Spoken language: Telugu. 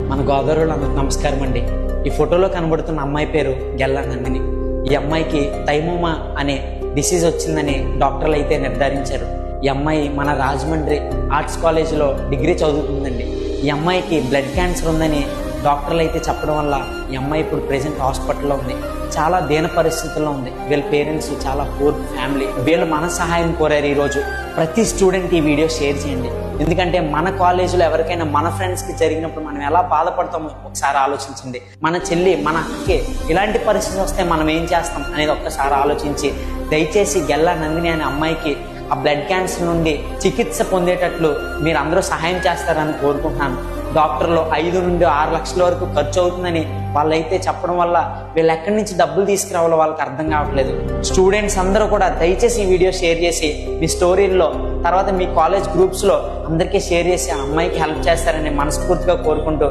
మన గోదావరిలో నమస్కారం అండి. ఈ ఫోటోలో కనబడుతున్న అమ్మాయి పేరు గెల్లా నందిని. ఈ అమ్మాయికి థైమోమా అనే డిసీజ్ వచ్చిందని డాక్టర్లు అయితే నిర్ధారించారు. ఈ అమ్మాయి మన రాజమండ్రి ఆర్ట్స్ కాలేజీలో డిగ్రీ చదువుతుందండి. ఈ అమ్మాయికి బ్లడ్ క్యాన్సర్ ఉందని డాక్టర్లు అయితే చెప్పడం వల్ల ఈ అమ్మాయి ఇప్పుడు ప్రెజెంట్ హాస్పిటల్లో ఉంది. చాలా దీన పరిస్థితుల్లో ఉంది. వీళ్ళ పేరెంట్స్ చాలా పూర్ ఫ్యామిలీ. వీళ్ళు మన సహాయం కోరారు. ఈరోజు ప్రతి స్టూడెంట్ ఈ వీడియో షేర్ చేయండి. ఎందుకంటే మన కాలేజీలో ఎవరికైనా మన ఫ్రెండ్స్కి జరిగినప్పుడు మనం ఎలా బాధపడతామో ఒకసారి ఆలోచించండి. మన చెల్లి మన అక్కకి ఇలాంటి పరిస్థితి వస్తే మనం ఏం చేస్తాం అనేది ఒక్కసారి ఆలోచించి దయచేసి గెల్లా నందిని అనే అమ్మాయికి ఆ బ్లడ్ క్యాన్సర్ నుండి చికిత్స పొందేటట్లు మీరు అందరూ సహాయం చేస్తారని కోరుకుంటున్నాను. డాక్టర్లు 5 నుండి 6 లక్షల వరకు ఖర్చు అవుతుందని వాళ్ళైతే చెప్పడం వల్ల వీళ్ళు ఎక్కడి నుంచి డబ్బులు తీసుకురావాలో వాళ్ళకి అర్థం కావట్లేదు. స్టూడెంట్స్ అందరూ కూడా దయచేసి ఈ వీడియో షేర్ చేసి మీ స్టోరీల్లో తర్వాత మీ కాలేజ్ గ్రూప్స్లో అందరికీ షేర్ చేసి ఆ అమ్మాయికి హెల్ప్ చేస్తారని మనస్ఫూర్తిగా కోరుకుంటూ